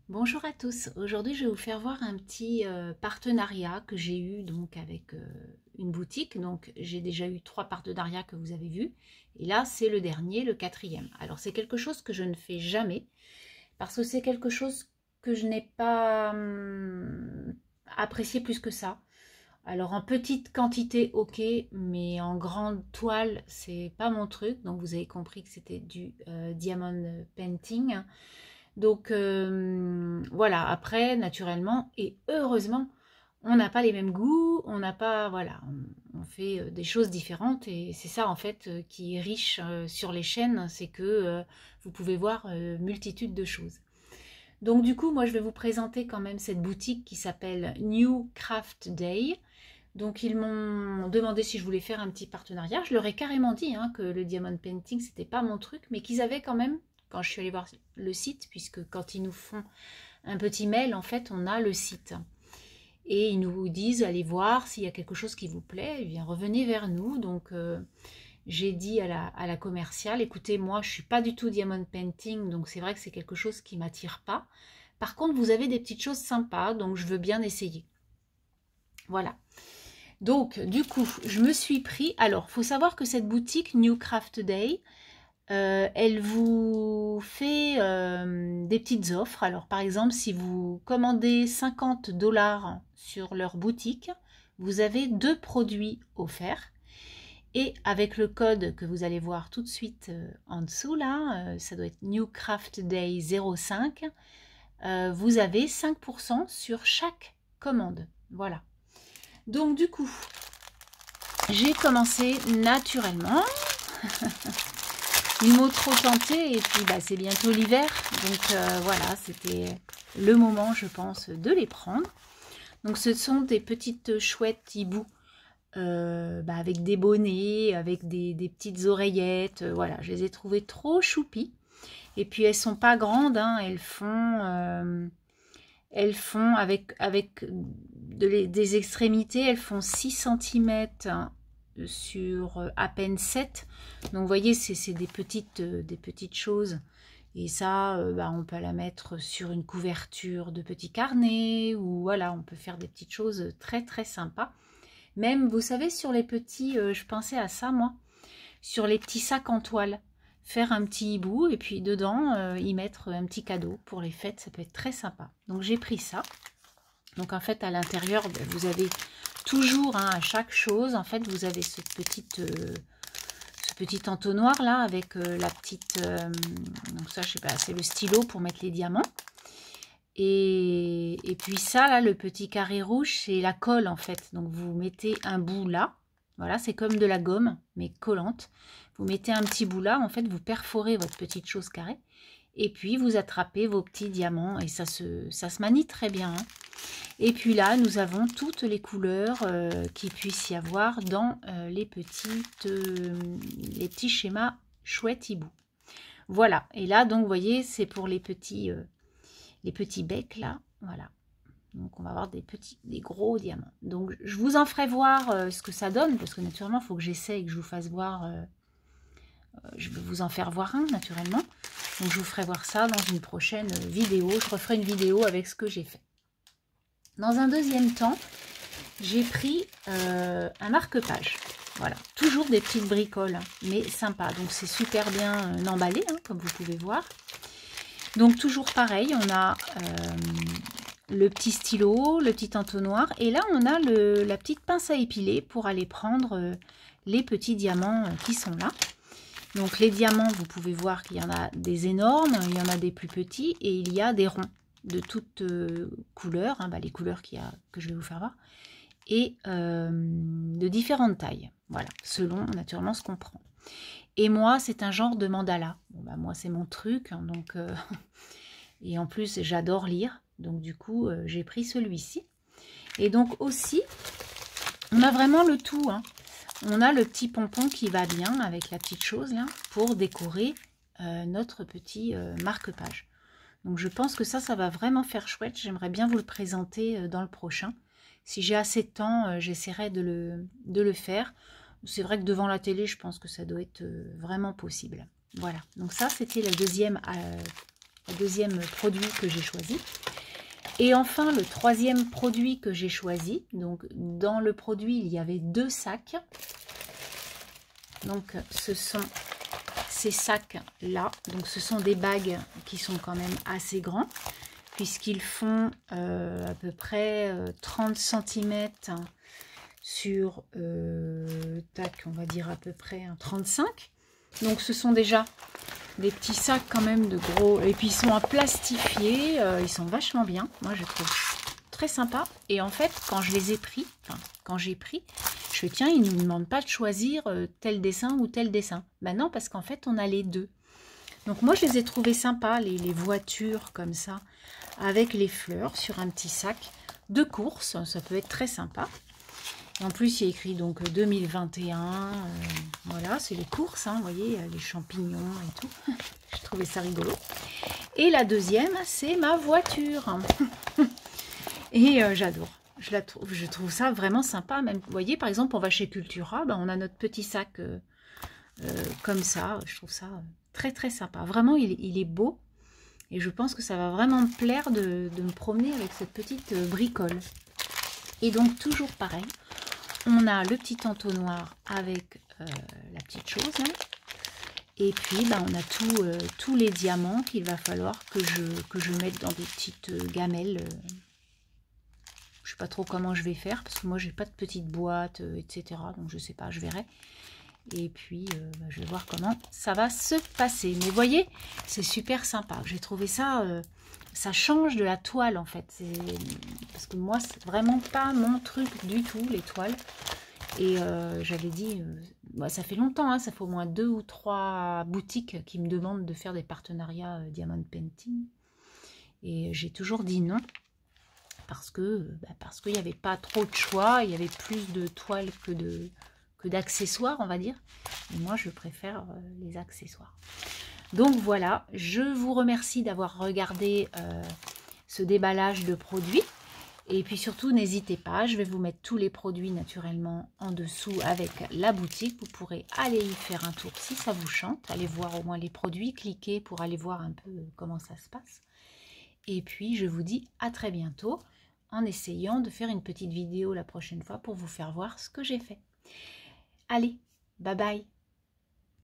Bonjour à tous, aujourd'hui je vais vous faire voir un petit partenariat que j'ai eu donc avec une boutique. Donc j'ai déjà eu 3 partenariats que vous avez vus et là c'est le dernier, le quatrième. Alors c'est quelque chose que je ne fais jamais parce que c'est quelque chose que je n'ai pas apprécié plus que ça. Alors en petite quantité ok, mais en grande toile c'est pas mon truc. Donc vous avez compris que c'était du diamond painting. Donc voilà, après, naturellement et heureusement, on n'a pas les mêmes goûts, on n'a pas, voilà, on fait des choses différentes et c'est ça en fait qui est riche sur les chaînes, c'est que vous pouvez voir multitude de choses. Donc du coup, moi je vais vous présenter quand même cette boutique qui s'appelle New Craft Day. Donc ils m'ont demandé si je voulais faire un petit partenariat. Je leur ai carrément dit hein, que le diamond painting c'était pas mon truc, mais qu'ils avaient quand même, quand je suis allée voir le site, puisque quand ils nous font un petit mail, en fait on a le site. Et ils nous disent allez voir s'il y a quelque chose qui vous plaît, eh bien revenez vers nous. Donc j'ai dit à la commerciale, écoutez moi je suis pas du tout diamond painting, donc c'est vrai que c'est quelque chose qui m'attire pas. Par contre vous avez des petites choses sympas, donc je veux bien essayer. Voilà. Donc, du coup, je me suis pris... Alors, il faut savoir que cette boutique New Craft Day, elle vous fait des petites offres. Alors, par exemple, si vous commandez 50 $ sur leur boutique, vous avez 2 produits offerts. Et avec le code que vous allez voir tout de suite en dessous, là, ça doit être New Craft Day 05, vous avez 5% sur chaque commande. Voilà. Donc, du coup... J'ai commencé naturellement. Ils m'ont trop tenté et puis bah, c'est bientôt l'hiver. Donc voilà, c'était le moment, je pense, de les prendre. Donc ce sont des petites chouettes hiboux avec des bonnets, avec des petites oreillettes. Voilà, je les ai trouvées trop choupies. Et puis elles sont pas grandes, hein, elles font avec des extrémités, elles font 6 cm sur à peine 7. Donc vous voyez, c'est des petites choses. Et ça, on peut la mettre sur une couverture de petits carnets, ou voilà, on peut faire des petites choses très très sympas. Même, vous savez, sur les petits, je pensais à ça moi, sur les petits sacs en toile. Faire un petit hibou et puis dedans y mettre un petit cadeau pour les fêtes, ça peut être très sympa. Donc j'ai pris ça. Donc en fait à l'intérieur vous avez toujours hein, à chaque chose, en fait vous avez ce petit entonnoir là avec la petite, donc ça je sais pas, c'est le stylo pour mettre les diamants. Et puis ça là, le petit carré rouge, c'est la colle en fait. Donc vous mettez un bout là, voilà, c'est comme de la gomme mais collante. Vous mettez un petit bout là, en fait vous perforez votre petite chose carrée. Et puis vous attrapez vos petits diamants et ça se manie très bien. Hein. Et puis là, nous avons toutes les couleurs qu'il puisse y avoir dans les petits schémas chouettes hibou. Voilà. Et là, donc, vous voyez, c'est pour les petits becs là. Voilà. Donc, on va avoir des gros diamants. Donc, je vous en ferai voir ce que ça donne parce que naturellement, il faut que j'essaye et que je vous fasse voir. Je vais vous en faire voir un naturellement. Donc, je vous ferai voir ça dans une prochaine vidéo. Je referai une vidéo avec ce que j'ai fait. Dans un deuxième temps, j'ai pris un marque-page. Voilà, toujours des petites bricoles, mais sympa. Donc c'est super bien emballé, hein, comme vous pouvez voir. Donc toujours pareil, on a le petit stylo, le petit entonnoir. Et là, on a la petite pince à épiler pour aller prendre les petits diamants qui sont là. Donc les diamants, vous pouvez voir qu'il y en a des énormes, il y en a des plus petits et il y a des ronds de toutes couleurs, hein, les couleurs que je vais vous faire voir, et de différentes tailles, voilà, selon naturellement ce qu'on prend. Et moi, c'est un genre de mandala. Bon, moi, c'est mon truc, hein, donc et en plus, j'adore lire, donc du coup, j'ai pris celui-ci. Et donc aussi, on a vraiment le tout, hein. On a le petit pompon qui va bien avec la petite chose là pour décorer notre petit marque-page. Donc je pense que ça va vraiment faire chouette. J'aimerais bien vous le présenter dans le prochain. Si j'ai assez de temps, j'essaierai de le faire. C'est vrai que devant la télé, je pense que ça doit être vraiment possible. Voilà, donc ça c'était le deuxième le deuxième produit que j'ai choisi. Et enfin, le troisième produit que j'ai choisi. Donc, dans le produit, il y avait 2 sacs. Donc, ce sont ces sacs-là. Donc, ce sont des bagues qui sont quand même assez grands, puisqu'ils font à peu près 30 cm sur, tac, on va dire à peu près 35. Donc, ce sont déjà des petits sacs quand même de gros. Et puis, ils sont en plastifié. Ils sont vachement bien. Moi, je trouve très sympa. Et en fait, quand je les ai pris, enfin, quand j'ai pris, je fais, tiens, ils ne nous demandent pas de choisir tel dessin ou tel dessin. Ben non, parce qu'en fait, on a les deux. Donc, moi, je les ai trouvés sympas, les voitures comme ça, avec les fleurs sur un petit sac de course. Ça peut être très sympa. Et en plus, il y a écrit donc 2021. Voilà, c'est les courses, hein, vous voyez, les champignons et tout. J'ai trouvé ça rigolo. Et la deuxième, c'est ma voiture. Et j'adore. Je trouve ça vraiment sympa. Même, vous voyez, par exemple, on va chez Cultura, ben, on a notre petit sac comme ça. Je trouve ça très très sympa. Vraiment, il est beau. Et je pense que ça va vraiment me plaire de me promener avec cette petite bricole. Et donc, toujours pareil. On a le petit entonnoir avec la petite chose. Hein. Et puis, bah, on a tous les diamants qu'il va falloir que je mette dans des petites gamelles. Je ne sais pas trop comment je vais faire, parce que moi, j'ai pas de petite boîte, etc. Donc, je sais pas, je verrai. Et puis, bah, je vais voir comment ça va se passer. Mais vous voyez, c'est super sympa. J'ai trouvé ça... ça change de la toile, en fait. Parce que moi, c'est vraiment pas mon truc du tout, les toiles. Et j'avais dit, bah, ça fait longtemps, hein, ça fait au moins 2 ou 3 boutiques qui me demandent de faire des partenariats Diamond Painting. Et j'ai toujours dit non, parce qu'il n'y avait pas trop de choix, il y avait plus de toiles que d'accessoires, on va dire. Et moi, je préfère les accessoires. Donc voilà, je vous remercie d'avoir regardé ce déballage de produits. Et puis surtout, n'hésitez pas, je vais vous mettre tous les produits naturellement en dessous avec la boutique. Vous pourrez aller y faire un tour si ça vous chante. Allez voir au moins les produits, cliquez pour aller voir un peu comment ça se passe. Et puis, je vous dis à très bientôt en essayant de faire une petite vidéo la prochaine fois pour vous faire voir ce que j'ai fait. Allez, bye bye!